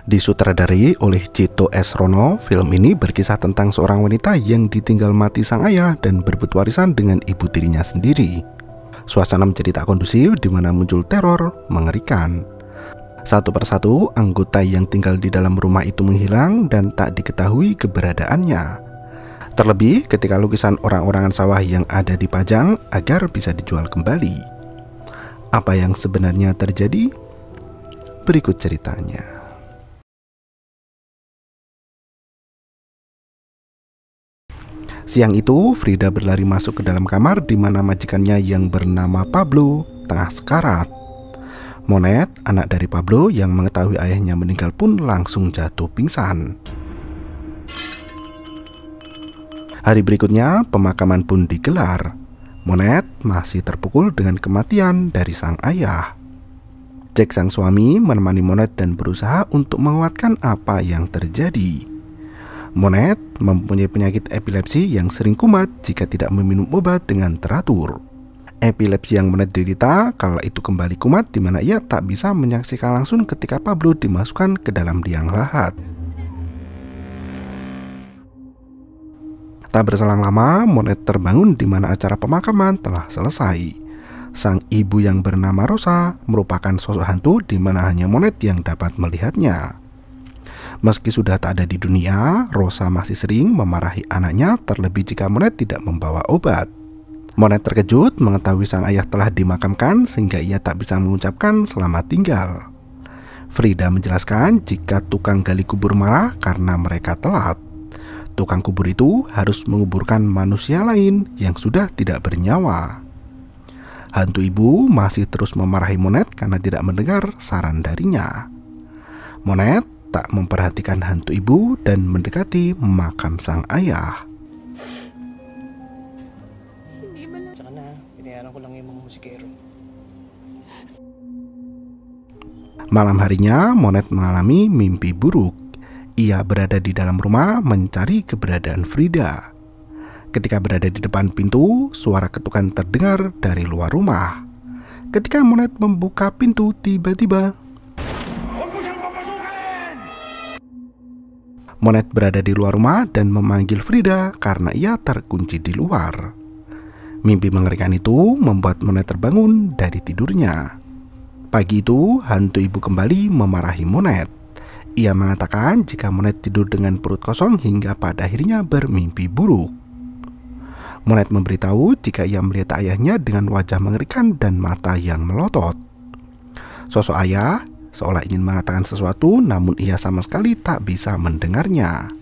Disutradarai oleh Cito S. Rono, film ini berkisah tentang seorang wanita yang ditinggal mati sang ayah dan berebut warisan dengan ibu tirinya sendiri. Suasana menjadi tak kondusif di mana muncul teror mengerikan. Satu persatu anggota yang tinggal di dalam rumah itu menghilang dan tak diketahui keberadaannya. Terlebih ketika lukisan orang-orangan sawah yang ada dipajang agar bisa dijual kembali. Apa yang sebenarnya terjadi? Berikut ceritanya. Siang itu, Frida berlari masuk ke dalam kamar di mana majikannya yang bernama Pablo tengah sekarat. Monet, anak dari Pablo yang mengetahui ayahnya meninggal pun langsung jatuh pingsan. Hari berikutnya, pemakaman pun digelar. Monet masih terpukul dengan kematian dari sang ayah. Jack sang suami menemani Monet dan berusaha untuk menguatkan apa yang terjadi. Monet mempunyai penyakit epilepsi yang sering kumat jika tidak meminum obat dengan teratur. Epilepsi yang Monet derita kala itu kembali kumat di mana ia tak bisa menyaksikan langsung ketika Pablo dimasukkan ke dalam liang lahat. Tak berselang lama, Monet terbangun di mana acara pemakaman telah selesai. Sang ibu yang bernama Rosa merupakan sosok hantu di mana hanya Monet yang dapat melihatnya. Meski sudah tak ada di dunia, Rosa masih sering memarahi anaknya terlebih jika Monet tidak membawa obat. Monet terkejut mengetahui sang ayah telah dimakamkan sehingga ia tak bisa mengucapkan selamat tinggal. Frida menjelaskan jika tukang gali kubur marah karena mereka telat. Tukang kubur itu harus menguburkan manusia lain yang sudah tidak bernyawa. Hantu ibu masih terus memarahi Monet karena tidak mendengar saran darinya. Monet tak memperhatikan hantu ibu dan mendekati makam sang ayah. Malam harinya, Monet mengalami mimpi buruk. Ia berada di dalam rumah mencari keberadaan Frida. Ketika berada di depan pintu, suara ketukan terdengar dari luar rumah. Ketika Monet membuka pintu, tiba-tiba Monet berada di luar rumah dan memanggil Frida karena ia terkunci di luar. Mimpi mengerikan itu membuat Monet terbangun dari tidurnya. Pagi itu, hantu ibu kembali memarahi Monet. Ia mengatakan jika Monet tidur dengan perut kosong hingga pada akhirnya bermimpi buruk. Monet memberitahu jika ia melihat ayahnya dengan wajah mengerikan dan mata yang melotot. Sosok ayah seolah ingin mengatakan sesuatu, namun ia sama sekali tak bisa mendengarnya.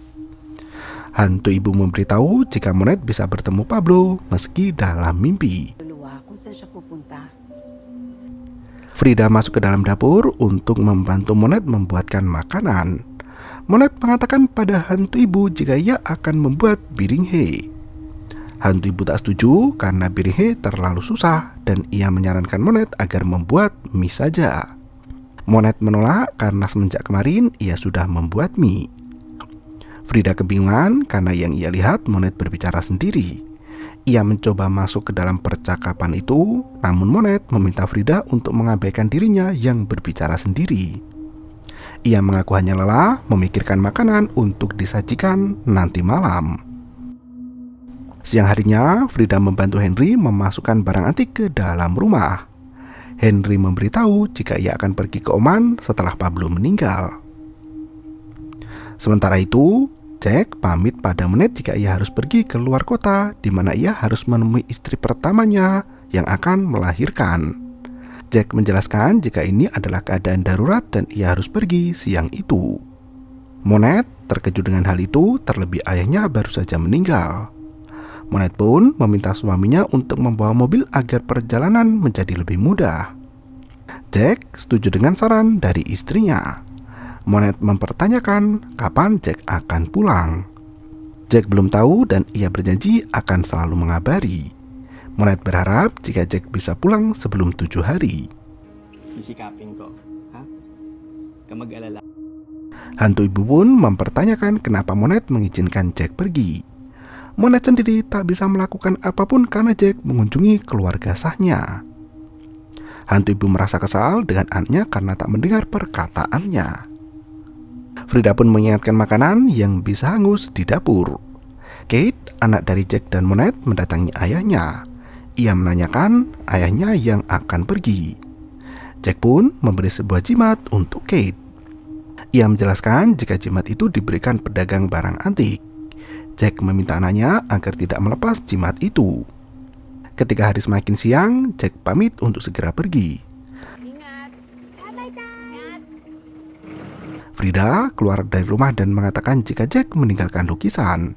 Hantu ibu memberitahu jika Monet bisa bertemu Pablo meski dalam mimpi. Frida masuk ke dalam dapur untuk membantu Monet membuatkan makanan. Monet mengatakan pada hantu ibu jika ia akan membuat biringhe. Hantu ibu tak setuju karena biringhe terlalu susah dan ia menyarankan Monet agar membuat mie saja. Monet menolak karena semenjak kemarin ia sudah membuat mie. Frida kebingungan karena yang ia lihat Monet berbicara sendiri. Ia mencoba masuk ke dalam percakapan itu, namun Monet meminta Frida untuk mengabaikan dirinya yang berbicara sendiri. Ia mengaku hanya lelah memikirkan makanan untuk disajikan nanti malam. Siang harinya, Frida membantu Henry memasukkan barang antik ke dalam rumah. Henry memberitahu jika ia akan pergi ke Oman setelah Pablo meninggal. Sementara itu, Jack pamit pada Monet jika ia harus pergi ke luar kota di mana ia harus menemui istri pertamanya yang akan melahirkan. Jack menjelaskan jika ini adalah keadaan darurat dan ia harus pergi siang itu. Monet terkejut dengan hal itu terlebih ayahnya baru saja meninggal. Monet pun meminta suaminya untuk membawa mobil agar perjalanan menjadi lebih mudah. Jack setuju dengan saran dari istrinya. Monet mempertanyakan kapan Jack akan pulang. Jack belum tahu dan ia berjanji akan selalu mengabari. Monet berharap jika Jack bisa pulang sebelum 7 hari. Isikapin ko, ha? Huwag mag-alala. Hantu ibu pun mempertanyakan kenapa Monet mengizinkan Jack pergi. Monet sendiri tak bisa melakukan apapun karena Jack mengunjungi keluarga sahnya. Hantu ibu merasa kesal dengan anaknya karena tak mendengar perkataannya. Frida pun mengingatkan makanan yang bisa hangus di dapur. Kate, anak dari Jack dan Monette, mendatangi ayahnya. Ia menanyakan ayahnya yang akan pergi. Jack pun memberi sebuah jimat untuk Kate. Ia menjelaskan jika jimat itu diberikan pedagang barang antik. Jack meminta anaknya agar tidak melepas jimat itu. Ketika hari semakin siang, Jack pamit untuk segera pergi. Ingat. Ingat. Frida keluar dari rumah dan mengatakan jika Jack meninggalkan lukisan.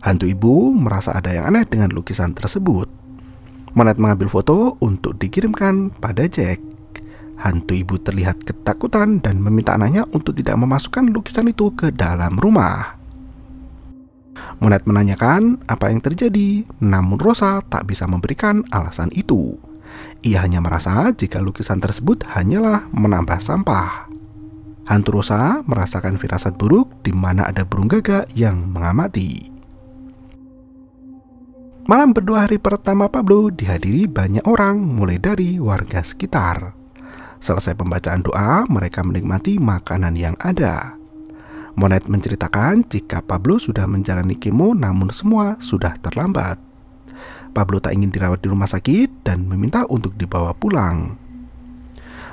Hantu ibu merasa ada yang aneh dengan lukisan tersebut. Monette mengambil foto untuk dikirimkan pada Jack. Hantu ibu terlihat ketakutan dan meminta anaknya untuk tidak memasukkan lukisan itu ke dalam rumah. Monette menanyakan apa yang terjadi, namun Rosa tak bisa memberikan alasan itu. Ia hanya merasa jika lukisan tersebut hanyalah menambah sampah. Hantu Rosa merasakan firasat buruk di mana ada burung gagak yang mengamati. Malam berdua hari pertama Pablo dihadiri banyak orang mulai dari warga sekitar. Selesai pembacaan doa, mereka menikmati makanan yang ada. Monette menceritakan jika Pablo sudah menjalani kemo namun semua sudah terlambat. Pablo tak ingin dirawat di rumah sakit dan meminta untuk dibawa pulang.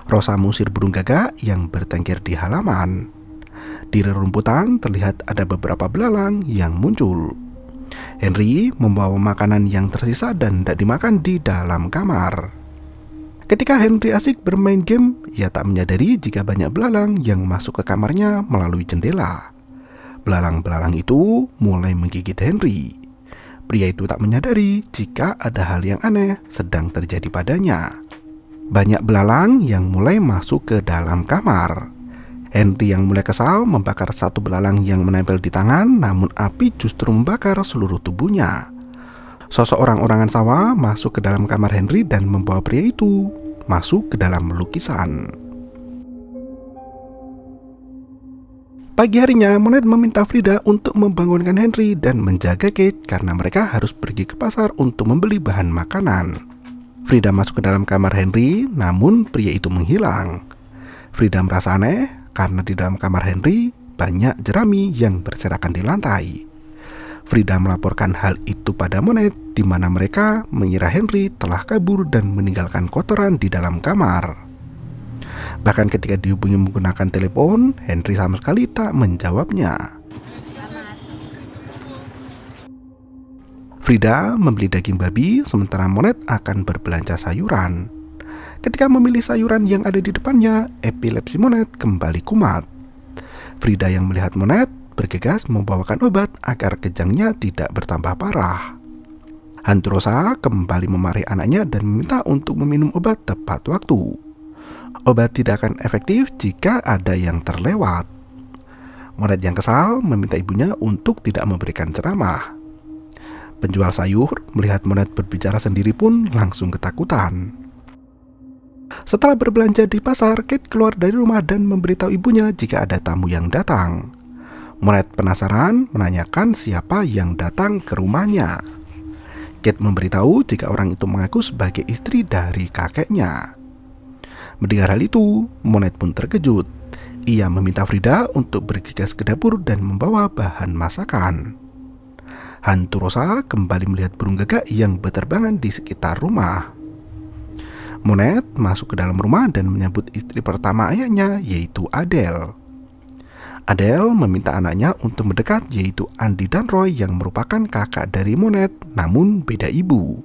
Rosa mengusir burung gagak yang bertengger di halaman. Di rerumputan terlihat ada beberapa belalang yang muncul. Henry membawa makanan yang tersisa dan tidak dimakan di dalam kamar. Ketika Henry asik bermain game, ia tak menyadari jika banyak belalang yang masuk ke kamarnya melalui jendela. Belalang-belalang itu mulai menggigit Henry. Pria itu tak menyadari jika ada hal yang aneh sedang terjadi padanya. Banyak belalang yang mulai masuk ke dalam kamar. Henry yang mulai kesal membakar satu belalang yang menempel di tangan, namun api justru membakar seluruh tubuhnya. Sosok orang-orangan sawah masuk ke dalam kamar Henry dan membawa pria itu masuk ke dalam lukisan. Pagi harinya, Monette meminta Frida untuk membangunkan Henry dan menjaga Kate karena mereka harus pergi ke pasar untuk membeli bahan makanan. Frida masuk ke dalam kamar Henry, namun pria itu menghilang. Frida merasa aneh karena di dalam kamar Henry banyak jerami yang berserakan di lantai. Frida melaporkan hal itu pada Monette, di mana mereka mengira Henry telah kabur dan meninggalkan kotoran di dalam kamar. Bahkan ketika dihubungi menggunakan telepon, Henry sama sekali tak menjawabnya. Frida membeli daging babi, sementara Monette akan berbelanja sayuran. Ketika memilih sayuran yang ada di depannya, epilepsi Monette kembali kumat. Frida yang melihat Monette bergegas membawakan obat agar kejangnya tidak bertambah parah. Hantu Rosa kembali memarahi anaknya dan meminta untuk meminum obat tepat waktu. Obat tidak akan efektif jika ada yang terlewat. Monette yang kesal meminta ibunya untuk tidak memberikan ceramah. Penjual sayur melihat Monette berbicara sendiri pun langsung ketakutan. Setelah berbelanja di pasar, Kate keluar dari rumah dan memberitahu ibunya jika ada tamu yang datang. Monette penasaran menanyakan siapa yang datang ke rumahnya. Kate memberitahu jika orang itu mengaku sebagai istri dari kakeknya. Mendengar hal itu, Monette pun terkejut. Ia meminta Frida untuk bergegas ke dapur dan membawa bahan masakan. Hantu Rosa kembali melihat burung gagak yang berterbangan di sekitar rumah. Monette masuk ke dalam rumah dan menyambut istri pertama ayahnya, yaitu Adele. Adele meminta anaknya untuk mendekat, yaitu Andy dan Roy yang merupakan kakak dari Monette, namun beda ibu.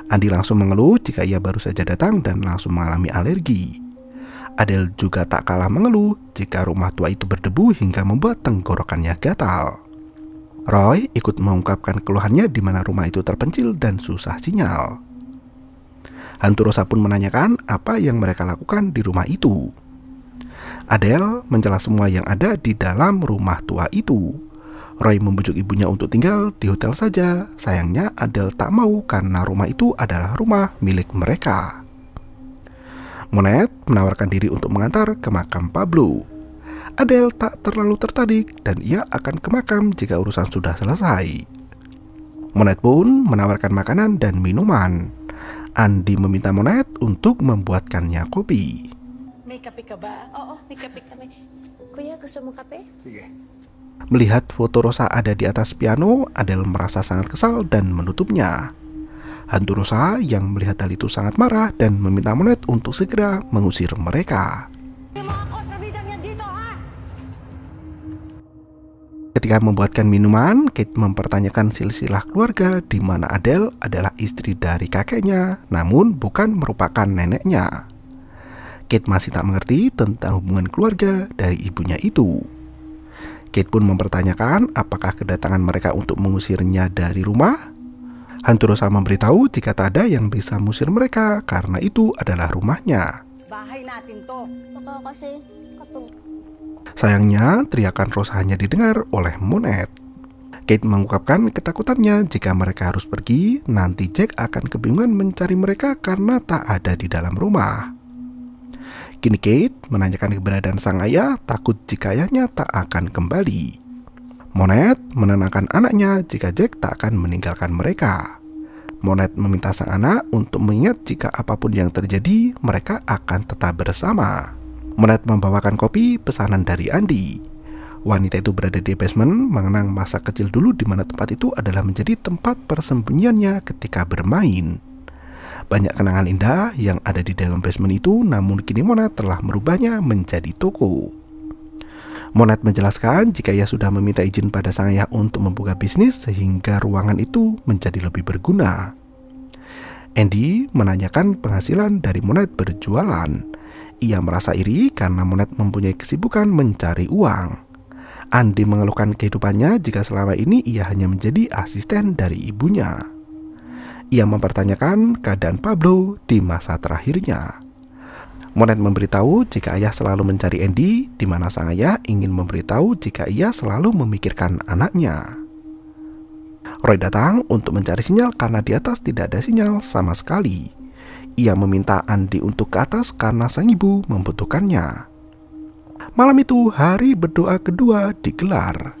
Andy langsung mengeluh jika ia baru saja datang dan langsung mengalami alergi. Adele juga tak kalah mengeluh jika rumah tua itu berdebu hingga membuat tenggorokannya gatal. Roy ikut mengungkapkan keluhannya di mana rumah itu terpencil dan susah sinyal. Hantu Rosa pun menanyakan apa yang mereka lakukan di rumah itu. Adele mencela semua yang ada di dalam rumah tua itu. Roy membujuk ibunya untuk tinggal di hotel saja. Sayangnya Adele tak mau karena rumah itu adalah rumah milik mereka. Monette menawarkan diri untuk mengantar ke makam Pablo. Adele tak terlalu tertarik dan ia akan ke makam jika urusan sudah selesai. Monette pun menawarkan makanan dan minuman. Andy meminta Monette untuk membuatkannya kopi. May kape ka ba? Oo, may kape kami. Kuya, gusto mo kape? Sige. Melihat foto Rosa ada di atas piano, Adele merasa sangat kesal dan menutupnya. Hantu Rosa yang melihat hal itu sangat marah dan meminta Monet untuk segera mengusir mereka. Ketika membuatkan minuman, Kate mempertanyakan silsilah keluarga di mana Adele adalah istri dari kakeknya, namun bukan merupakan neneknya. Kate masih tak mengerti tentang hubungan keluarga dari ibunya itu. Kate pun mempertanyakan apakah kedatangan mereka untuk mengusirnya dari rumah. Hantu Rosa memberitahu jika tak ada yang bisa mengusir mereka karena itu adalah rumahnya. Bahay natin to. Baka kasi katong... Sayangnya, teriakan Rosa hanya didengar oleh Monet. Kate mengungkapkan ketakutannya jika mereka harus pergi, nanti Jack akan kebingungan mencari mereka karena tak ada di dalam rumah. Kini Kate menanyakan keberadaan sang ayah, takut jika ayahnya tak akan kembali. Monet menenangkan anaknya jika Jack tak akan meninggalkan mereka. Monet meminta sang anak untuk mengingat jika apapun yang terjadi, mereka akan tetap bersama. Monet membawakan kopi pesanan dari Andy. Wanita itu berada di basement, mengenang masa kecil dulu di mana tempat itu adalah menjadi tempat persembunyiannya ketika bermain. Banyak kenangan indah yang ada di dalam basement itu, namun kini Monet telah merubahnya menjadi toko. Monet menjelaskan jika ia sudah meminta izin pada sang ayah untuk membuka bisnis sehingga ruangan itu menjadi lebih berguna. Andy menanyakan penghasilan dari Monet berjualan. Ia merasa iri karena Monet mempunyai kesibukan mencari uang. Andy mengeluhkan kehidupannya jika selama ini ia hanya menjadi asisten dari ibunya. Ia mempertanyakan keadaan Pablo di masa terakhirnya. Monet memberitahu jika ayah selalu mencari Andy, di mana sang ayah ingin memberitahu jika ia selalu memikirkan anaknya. Roy datang untuk mencari sinyal karena di atas tidak ada sinyal sama sekali. Ia meminta Andy untuk ke atas karena sang ibu membutuhkannya. Malam itu hari berdoa kedua digelar.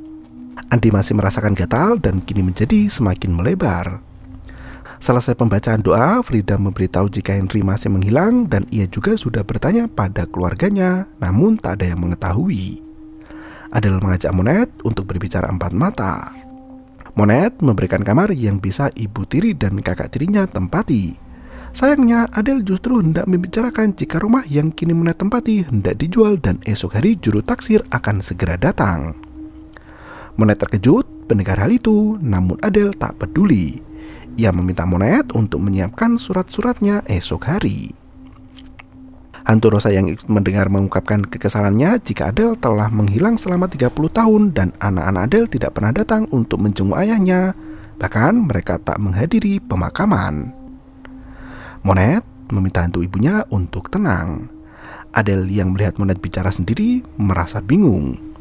Andy masih merasakan gatal dan kini menjadi semakin melebar. Selesai pembacaan doa, Frida memberitahu jika Henry masih menghilang dan ia juga sudah bertanya pada keluarganya, namun tak ada yang mengetahui. Adele mengajak Monet untuk berbicara empat mata. Monet memberikan kamar yang bisa ibu tiri dan kakak tirinya tempati. Sayangnya, Adele justru hendak membicarakan jika rumah yang kini Monet tempati hendak dijual dan esok hari juru taksir akan segera datang. Monet terkejut mendengar hal itu, namun Adele tak peduli. Ia meminta Monet untuk menyiapkan surat-suratnya esok hari. Hantu Rosa yang ikut mendengar mengungkapkan kekesalannya jika Adele telah menghilang selama 30 tahun dan anak-anak Adele tidak pernah datang untuk menjenguk ayahnya. Bahkan mereka tak menghadiri pemakaman. Monet meminta hantu ibunya untuk tenang. Adele yang melihat Monet bicara sendiri merasa bingung.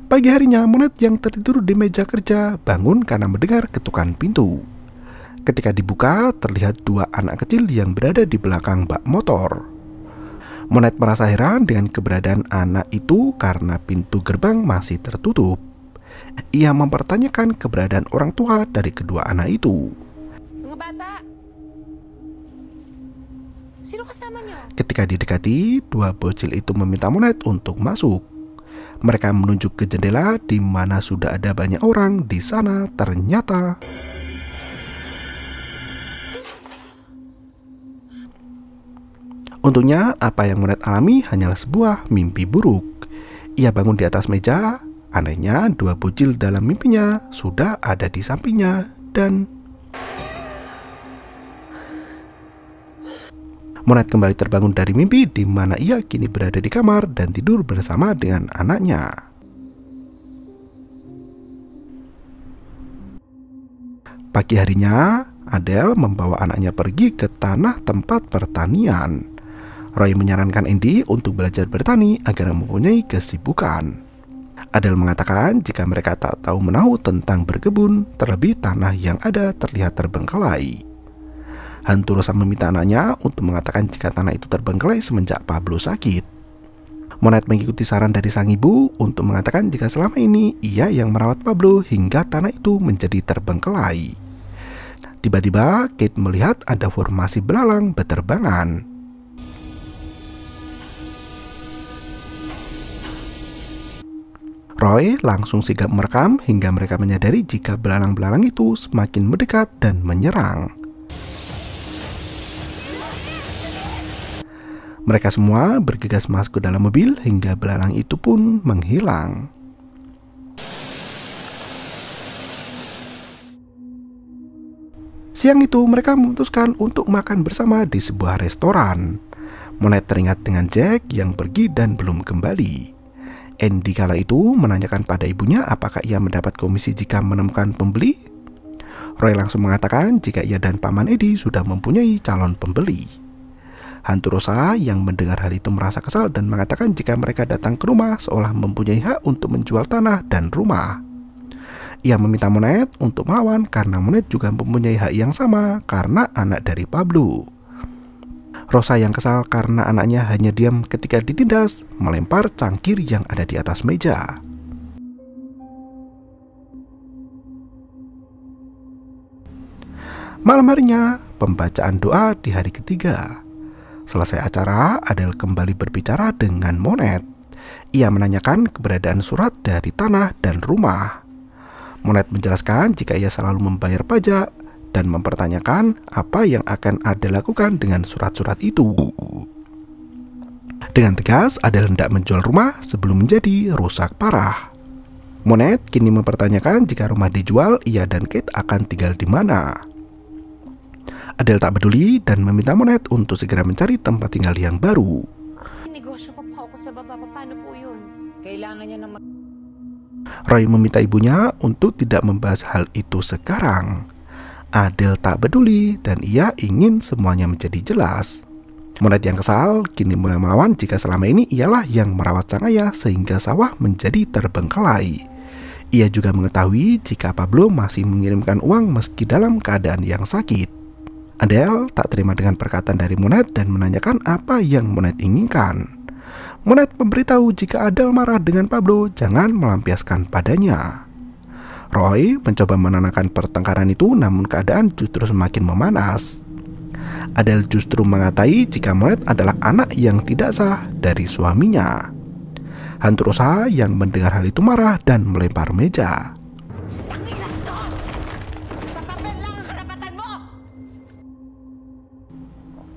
Pagi harinya, Monet yang tertidur di meja kerja bangun karena mendengar ketukan pintu. Ketika dibuka, terlihat dua anak kecil yang berada di belakang bak motor. Monet merasa heran dengan keberadaan anak itu karena pintu gerbang masih tertutup. Ia mempertanyakan keberadaan orang tua dari kedua anak itu. Mga bata! Sino kasama niyo? Ketika didekati, dua bocil itu meminta Monet untuk masuk. Mereka menunjuk ke jendela di mana sudah ada banyak orang di sana. Ternyata untungnya apa yang Monet alami hanyalah sebuah mimpi buruk. Ia bangun di atas meja. Anehnya, dua bocil dalam mimpinya sudah ada di sampingnya dan Monet kembali terbangun dari mimpi di mana ia kini berada di kamar dan tidur bersama dengan anaknya. Pagi harinya, Adele membawa anaknya pergi ke tanah tempat pertanian. Roy menyarankan Andy untuk belajar bertani agar mempunyai kesibukan. Adele mengatakan jika mereka tak tahu menahu tentang berkebun, terlebih tanah yang ada terlihat terbengkelai. Hantu Rosa meminta anaknya untuk mengatakan jika tanah itu terbengkelai semenjak Pablo sakit. Monet mengikuti saran dari sang ibu untuk mengatakan jika selama ini ia yang merawat Pablo hingga tanah itu menjadi terbengkelai. Tiba-tiba Kate melihat ada formasi belalang berterbangan. Roy langsung sigap merekam hingga mereka menyadari jika belalang-belalang itu semakin mendekat dan menyerang. Mereka semua bergegas masuk ke dalam mobil hingga belalang itu pun menghilang. Siang itu mereka memutuskan untuk makan bersama di sebuah restoran. Monet teringat dengan Jack yang pergi dan belum kembali. Andy kala itu menanyakan pada ibunya apakah ia mendapat komisi jika menemukan pembeli. Roy langsung mengatakan jika ia dan Paman Eddie sudah mempunyai calon pembeli. Hantu Rosa yang mendengar hal itu merasa kesal dan mengatakan jika mereka datang ke rumah seolah mempunyai hak untuk menjual tanah dan rumah. Ia meminta Monet untuk melawan karena Monet juga mempunyai hak yang sama karena anak dari Pablo. Rosa yang kesal karena anaknya hanya diam ketika ditindas, melempar cangkir yang ada di atas meja. Malam harinya, pembacaan doa di hari ketiga. Selesai acara, Adele kembali berbicara dengan Monet. Ia menanyakan keberadaan surat dari tanah dan rumah. Monet menjelaskan jika ia selalu membayar pajak dan mempertanyakan apa yang akan Adele lakukan dengan surat-surat itu. Dengan tegas, Adele hendak menjual rumah sebelum menjadi rusak parah. Monet kini mempertanyakan jika rumah dijual, ia dan Kate akan tinggal di mana. Adele tak peduli dan meminta Monet untuk segera mencari tempat tinggal yang baru. Negosyo pa po ako sa baba. Paano po yun? Kailangan niya ng Roy meminta ibunya untuk tidak membahas hal itu sekarang. Adele tak peduli dan ia ingin semuanya menjadi jelas. Monet yang kesal kini mulai melawan jika selama ini ialah yang merawat sang ayah sehingga sawah menjadi terbengkelai. Ia juga mengetahui jika Pablo masih mengirimkan uang meski dalam keadaan yang sakit. Adele tak terima dengan perkataan dari Monet dan menanyakan apa yang Monet inginkan. Monet memberitahu jika Adele marah dengan Pablo jangan melampiaskan padanya. Roy mencoba menenangkan pertengkaran itu namun keadaan justru semakin memanas. Adele justru mengatai jika Monet adalah anak yang tidak sah dari suaminya. Hantu Rosa yang mendengar hal itu marah dan melempar meja.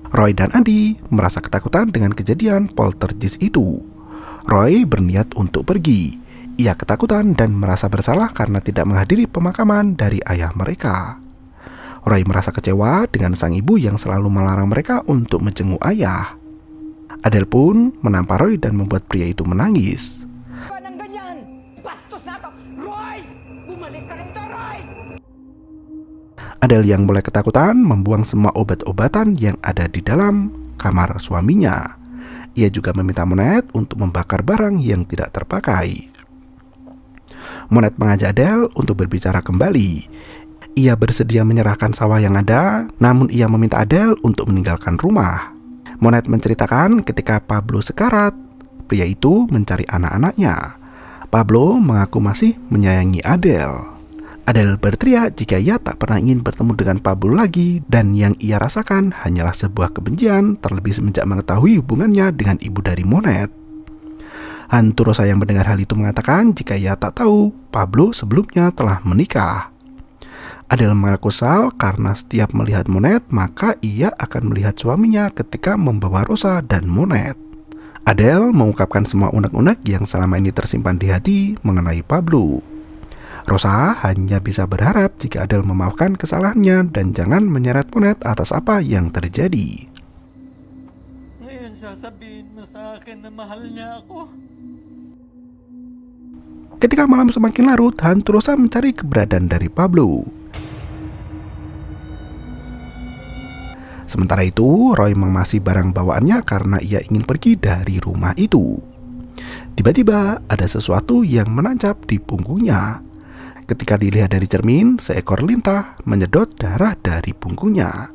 Roy dan Andy merasa ketakutan dengan kejadian poltergeist itu. Roy berniat untuk pergi. Ia ketakutan dan merasa bersalah karena tidak menghadiri pemakaman dari ayah mereka. Roy merasa kecewa dengan sang ibu yang selalu melarang mereka untuk menjenguk ayah. Adele pun menampar Roy dan membuat pria itu menangis. Adele yang mulai ketakutan membuang semua obat-obatan yang ada di dalam kamar suaminya. Ia juga meminta Monet untuk membakar barang yang tidak terpakai. Monet mengajak Adele untuk berbicara kembali. Ia bersedia menyerahkan sawah yang ada, namun ia meminta Adele untuk meninggalkan rumah. Monet menceritakan ketika Pablo sekarat, pria itu mencari anak-anaknya. Pablo mengaku masih menyayangi Adele. Adele berteriak jika ia tak pernah ingin bertemu dengan Pablo lagi dan yang ia rasakan hanyalah sebuah kebencian terlebih semenjak mengetahui hubungannya dengan ibu dari Monet. Hantu Rosa yang mendengar hal itu mengatakan jika ia tak tahu Pablo sebelumnya telah menikah. Adele mengaku kesal karena setiap melihat Monet maka ia akan melihat suaminya ketika membawa Rosa dan Monet. Adele mengungkapkan semua unek-unek yang selama ini tersimpan di hati mengenai Pablo. Rosa hanya bisa berharap jika Adele memaafkan kesalahannya dan jangan menyeret Monet atas apa yang terjadi. Ngayon sasabihin mo sa akin na mahal niya ako. Ketika malam semakin larut, hantu Rosa mencari keberadaan dari Pablo. Sementara itu, Roy mengemasi barang bawaannya karena ia ingin pergi dari rumah itu. Tiba-tiba ada sesuatu yang menancap di punggungnya. Ketika dilihat dari cermin, seekor lintah menyedot darah dari punggungnya.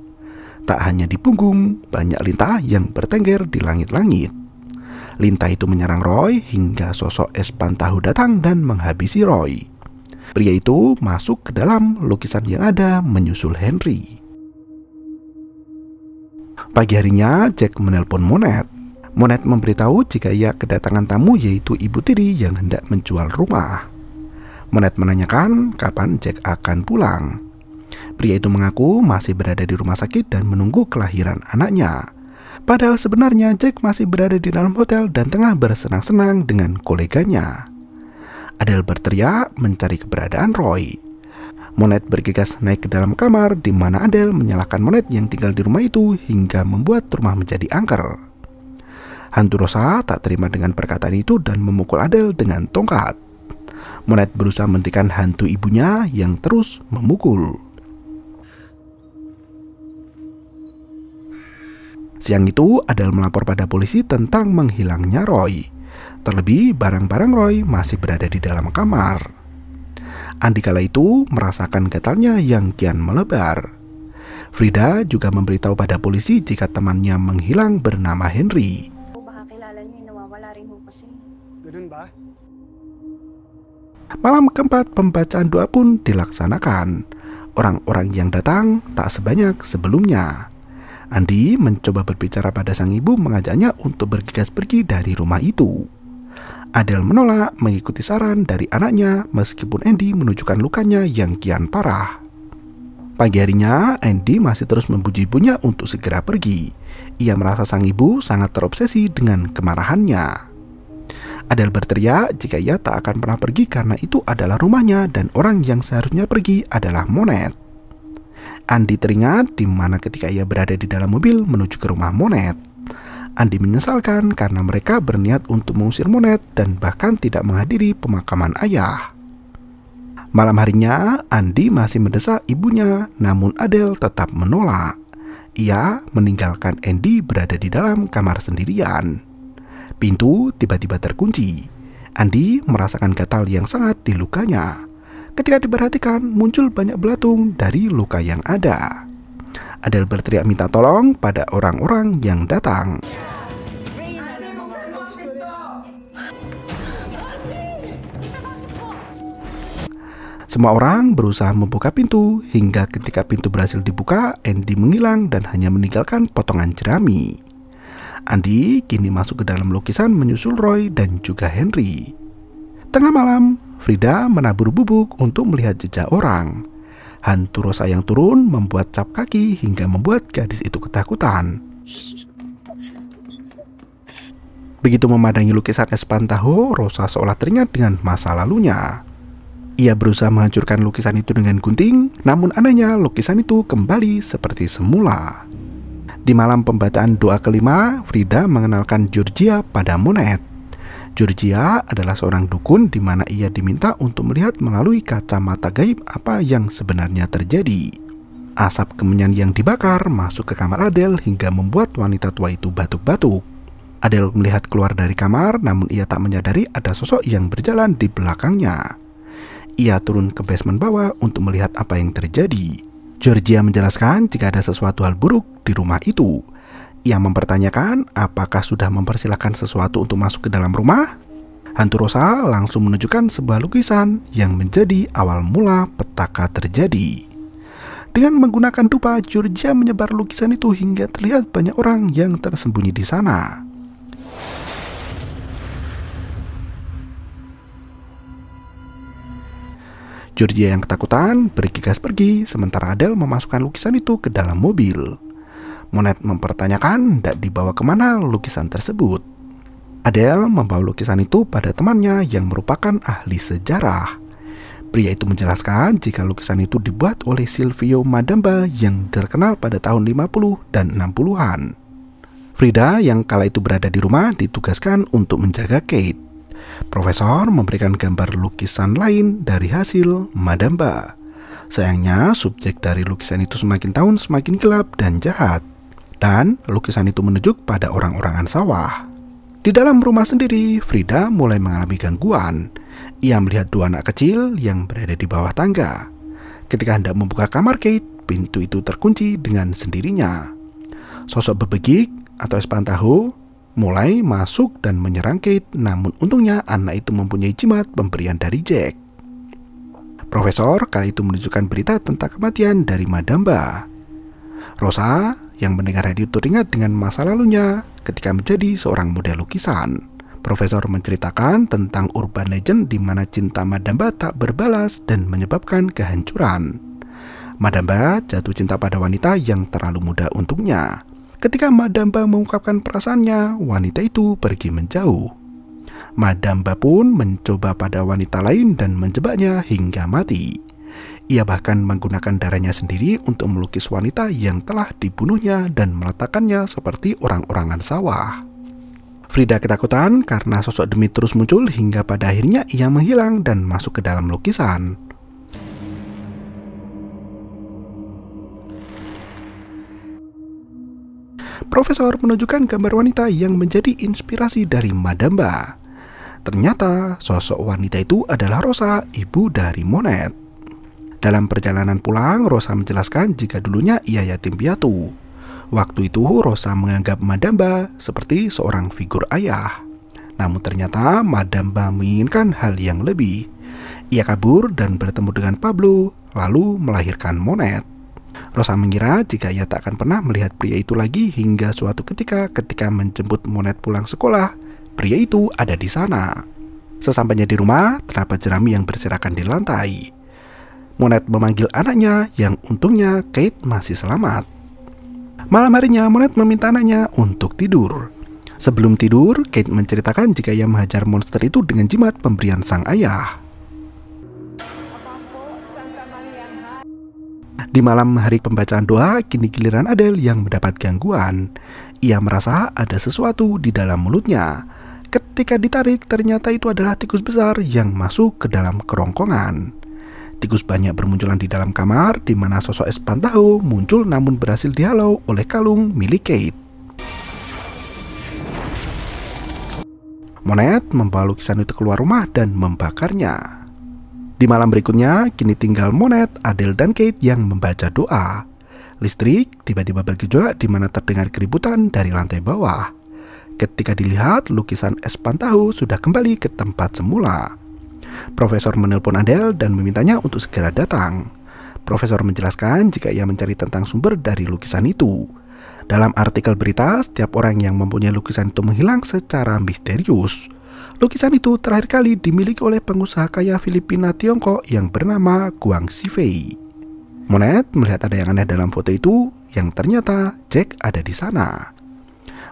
Tak hanya di punggung, banyak lintah yang bertengger di langit-langit. Lintah itu menyerang Roy hingga sosok Espantahu datang dan menghabisi Roy. Pria itu masuk ke dalam lukisan yang ada menyusul Henry. Pagi harinya, Jack menelpon Monet. Monet memberitahu jika ia kedatangan tamu yaitu ibu tiri yang hendak menjual rumah. Monet menanyakan kapan Jack akan pulang. Pria itu mengaku masih berada di rumah sakit dan menunggu kelahiran anaknya. Padahal sebenarnya Jack masih berada di dalam hotel dan tengah bersenang-senang dengan koleganya. Adele berteriak mencari keberadaan Roy. Monet bergegas naik ke dalam kamar di mana Adele menyalahkan Monet yang tinggal di rumah itu hingga membuat rumah menjadi angker. Hantu Rosa tak terima dengan perkataan itu dan memukul Adele dengan tongkat. Monet berusaha menghentikan hantu ibunya yang terus memukul. Siang itu, Adele melapor pada polisi tentang menghilangnya Roy. Terlebih, barang-barang Roy masih berada di dalam kamar. Andi kala itu merasakan gatalnya yang kian melebar. Frida juga memberitahu pada polisi jika temannya menghilang bernama Henry. Malam keempat pembacaan doa pun dilaksanakan. Orang-orang yang datang tak sebanyak sebelumnya. Andi mencoba berbicara pada sang ibu mengajaknya untuk bergegas pergi dari rumah itu. Adele menolak mengikuti saran dari anaknya meskipun Andy menunjukkan lukanya yang kian parah. Pagi harinya, Andy masih terus membujuk ibunya untuk segera pergi. Ia merasa sang ibu sangat terobsesi dengan kemarahannya. Adele berteriak jika ia tak akan pernah pergi karena itu adalah rumahnya dan orang yang seharusnya pergi adalah Monet. Andi teringat di mana ketika ia berada di dalam mobil menuju ke rumah Monet. Andi menyesalkan karena mereka berniat untuk mengusir Monet dan bahkan tidak menghadiri pemakaman ayah. Malam harinya, Andi masih mendesak ibunya, namun Adele tetap menolak. Ia meninggalkan Andy berada di dalam kamar sendirian. Pintu tiba-tiba terkunci. Andi merasakan gatal yang sangat di lukanya. Ketika diperhatikan, muncul banyak belatung dari luka yang ada. Adele berteriak minta tolong pada orang-orang yang datang. Semua orang berusaha membuka pintu hingga ketika pintu berhasil dibuka, Andy menghilang dan hanya meninggalkan potongan jerami. Andi kini masuk ke dalam lukisan menyusul Roy dan juga Henry. Tengah malam, Frida menabur bubuk untuk melihat jejak orang. Hantu Rosa yang turun membuat cap kaki hingga membuat gadis itu ketakutan. Begitu memandangi lukisan Espantajo, Rosa seolah teringat dengan masa lalunya. Ia berusaha menghancurkan lukisan itu dengan gunting, namun anehnya lukisan itu kembali seperti semula. Di malam pembacaan doa kelima, Frida mengenalkan Georgia pada Monet. Georgia adalah seorang dukun di mana ia diminta untuk melihat melalui kacamata gaib apa yang sebenarnya terjadi. Asap kemenyan yang dibakar masuk ke kamar Adele hingga membuat wanita tua itu batuk-batuk. Adele melihat keluar dari kamar, namun ia tak menyadari ada sosok yang berjalan di belakangnya. Ia turun ke basement bawah untuk melihat apa yang terjadi. Georgia menjelaskan jika ada sesuatu hal buruk di rumah itu. Ia mempertanyakan apakah sudah mempersilahkan sesuatu untuk masuk ke dalam rumah. Hantu Rosa langsung menunjukkan sebuah lukisan yang menjadi awal mula petaka terjadi. Dengan menggunakan dupa, Georgia menyebar lukisan itu hingga terlihat banyak orang yang tersembunyi di sana. Georgia yang ketakutan bergegas pergi, sementara Adele memasukkan lukisan itu ke dalam mobil. Monet mempertanyakan tidak dibawa kemana lukisan tersebut. Adele membawa lukisan itu pada temannya yang merupakan ahli sejarah. Pria itu menjelaskan jika lukisan itu dibuat oleh Silvio Madamba yang terkenal pada tahun 50 dan 60-an. Frida yang kala itu berada di rumah ditugaskan untuk menjaga Kate. Profesor memberikan gambar lukisan lain dari hasil Madamba. Sayangnya, subjek dari lukisan itu semakin tahun semakin gelap dan jahat. Dan lukisan itu menunjuk pada orang-orangan sawah. Di dalam rumah sendiri, Frida mulai mengalami gangguan. Ia melihat dua anak kecil yang berada di bawah tangga. Ketika hendak membuka kamar Kate, pintu itu terkunci dengan sendirinya. Sosok bebegik atau Espantajo mulai masuk dan menyerang Kate, namun untungnya anak itu mempunyai jimat pemberian dari Jack. Profesor kali itu menunjukkan berita tentang kematian dari Madamba. Rosa yang mendengar radio teringat dengan masa lalunya ketika menjadi seorang model lukisan. Profesor menceritakan tentang urban legend di mana cinta Madamba tak berbalas dan menyebabkan kehancuran. Madamba jatuh cinta pada wanita yang terlalu muda untuknya. Ketika Madamba mengungkapkan perasaannya, wanita itu pergi menjauh. Madamba pun mencoba pada wanita lain dan menjebaknya hingga mati. Ia bahkan menggunakan darahnya sendiri untuk melukis wanita yang telah dibunuhnya dan meletakkannya seperti orang-orangan sawah. Frida ketakutan karena sosok demi terus muncul hingga pada akhirnya ia menghilang dan masuk ke dalam lukisan. Profesor menunjukkan gambar wanita yang menjadi inspirasi dari Madamba. Ternyata sosok wanita itu adalah Rosa, ibu dari Monet. Dalam perjalanan pulang, Rosa menjelaskan jika dulunya ia yatim piatu. Waktu itu Rosa menganggap Madamba seperti seorang figur ayah. Namun ternyata Madamba menginginkan hal yang lebih. Ia kabur dan bertemu dengan Pablo, lalu melahirkan Monet. Rosa mengira jika ia tak akan pernah melihat pria itu lagi hingga suatu ketika menjemput Monet pulang sekolah, pria itu ada di sana. Sesampainya di rumah, terdapat jerami yang berserakan di lantai. Monet memanggil anaknya yang untungnya Kate masih selamat. Malam harinya Monet meminta anaknya untuk tidur. Sebelum tidur, Kate menceritakan jika ia menghajar monster itu dengan jimat pemberian sang ayah. Di malam hari pembacaan doa, kini giliran Adele yang mendapat gangguan. Ia merasa ada sesuatu di dalam mulutnya. Ketika ditarik, ternyata itu adalah tikus besar yang masuk ke dalam kerongkongan. Tikus banyak bermunculan di dalam kamar, di mana sosok Espantajo muncul namun berhasil dihalau oleh kalung milik Kate. Monet membawa lukisan itu keluar rumah dan membakarnya. Di malam berikutnya, kini tinggal Monet, Adele, dan Kate yang membaca doa. Listrik tiba-tiba bergejolak di mana terdengar keributan dari lantai bawah. Ketika dilihat, lukisan Espantajo sudah kembali ke tempat semula. Profesor menelpon Adele dan memintanya untuk segera datang. Profesor menjelaskan jika ia mencari tentang sumber dari lukisan itu. Dalam artikel berita, setiap orang yang mempunyai lukisan itu menghilang secara misterius. Lukisan itu terakhir kali dimiliki oleh pengusaha kaya Filipina Tiongkok yang bernama Guang Xifei. Monet melihat ada yang aneh dalam foto itu, yang ternyata Jack ada di sana.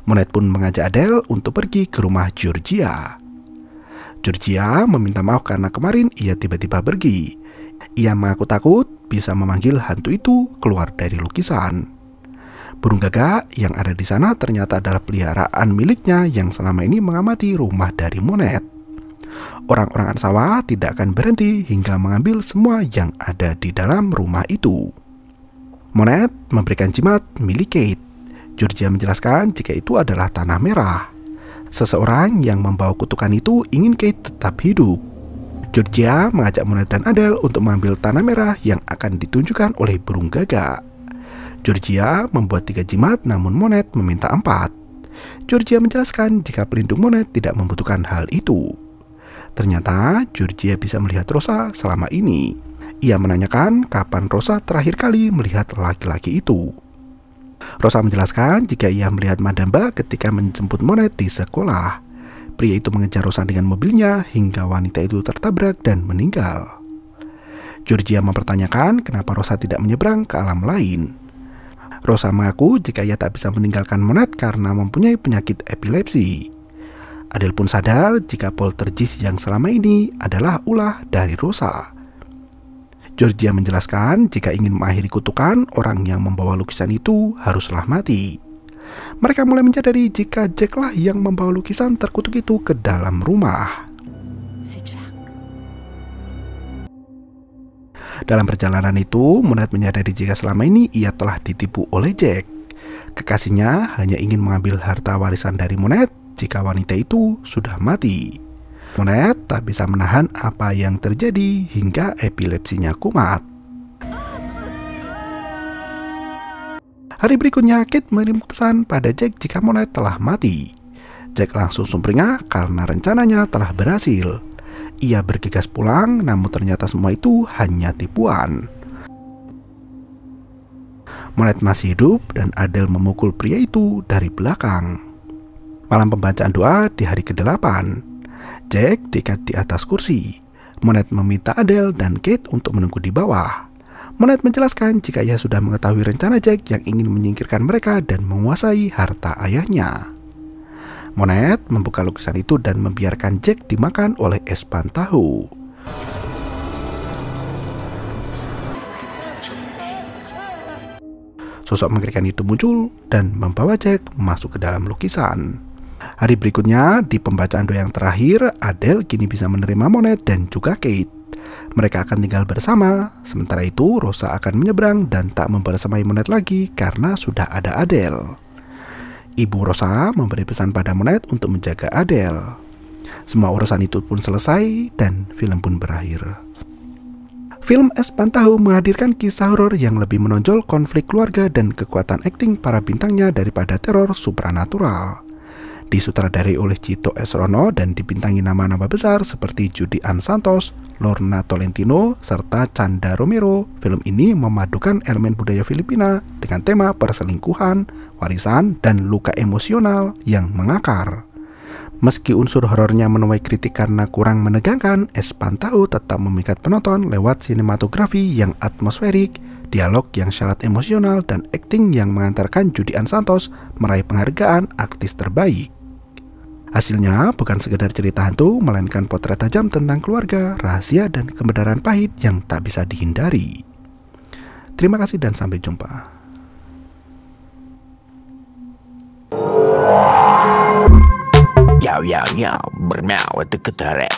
Monet pun mengajak Adele untuk pergi ke rumah Georgia. Georgia meminta maaf karena kemarin ia tiba-tiba pergi. Ia mengaku takut bisa memanggil hantu itu keluar dari lukisan. Burung gagak yang ada di sana ternyata adalah peliharaan miliknya yang selama ini mengamati rumah dari Monet. Orang-orangan sawah tidak akan berhenti hingga mengambil semua yang ada di dalam rumah itu. Monet memberikan jimat milik Kate. Georgia menjelaskan jika itu adalah tanah merah. Seseorang yang membawa kutukan itu ingin Kate tetap hidup. Georgia mengajak Monet dan Adele untuk mengambil tanah merah yang akan ditunjukkan oleh burung gagak. Georgia membuat 3 jimat namun Monet meminta 4. Georgia menjelaskan jika pelindung Monet tidak membutuhkan hal itu. Ternyata Georgia bisa melihat Rosa selama ini. Ia menanyakan kapan Rosa terakhir kali melihat laki-laki itu. Rosa menjelaskan jika ia melihat Madamba ketika menjemput Monet di sekolah. Pria itu mengejar Rosa dengan mobilnya hingga wanita itu tertabrak dan meninggal. Georgia mempertanyakan kenapa Rosa tidak menyeberang ke alam lain. Rosa mengaku jika ia tak bisa meninggalkan Monet karena mempunyai penyakit epilepsi. Adele pun sadar jika poltergeist yang selama ini adalah ulah dari Rosa. Georgia menjelaskan jika ingin mengakhiri kutukan, orang yang membawa lukisan itu haruslah mati. Mereka mulai menyadari jika Jacklah yang membawa lukisan terkutuk itu ke dalam rumah. Dalam perjalanan itu, Monet menyadari jika selama ini ia telah ditipu oleh Jack. Kekasihnya hanya ingin mengambil harta warisan dari Monet jika wanita itu sudah mati. Monet tak bisa menahan apa yang terjadi hingga epilepsinya kumat. Hari berikutnya, Kate mengirim pesan pada Jack jika Monet telah mati. Jack langsung sumringah karena rencananya telah berhasil. Ia bergegas pulang, namun ternyata semua itu hanya tipuan. Monet masih hidup dan Adele memukul pria itu dari belakang. Malam pembacaan doa di hari ke-8, Jack dekat di atas kursi. Monet meminta Adele dan Kate untuk menunggu di bawah. Monet menjelaskan jika ia sudah mengetahui rencana Jack yang ingin menyingkirkan mereka dan menguasai harta ayahnya. Monet membuka lukisan itu dan membiarkan Jack dimakan oleh Espantajo. Sosok mengerikan itu muncul dan membawa Jack masuk ke dalam lukisan. Hari berikutnya, di pembacaan doa yang terakhir, Adele kini bisa menerima Monet dan juga Kate. Mereka akan tinggal bersama, sementara itu Rosa akan menyeberang dan tak membersamai Monet lagi karena sudah ada Adele. Ibu Rosa memberi pesan pada Monet untuk menjaga Adele. Semua urusan itu pun selesai dan film pun berakhir. Film Espantajo menghadirkan kisah horor yang lebih menonjol konflik keluarga dan kekuatan akting para bintangnya daripada teror supranatural. Disutradarai oleh Chito Esrono dan dibintangi nama-nama besar seperti Judy Ann Santos, Lorna Tolentino, serta Chanda Romero, film ini memadukan elemen budaya Filipina dengan tema perselingkuhan, warisan, dan luka emosional yang mengakar. Meski unsur horornya menuai kritik karena kurang menegangkan, Espantajo tetap memikat penonton lewat sinematografi yang atmosferik, dialog yang syarat emosional, dan akting yang mengantarkan Judy Ann Santos meraih penghargaan artis terbaik. Hasilnya bukan sekedar cerita hantu, melainkan potret tajam tentang keluarga, rahasia, dan kebenaran pahit yang tak bisa dihindari. Terima kasih dan sampai jumpa. Yo, bermau itu ketarik.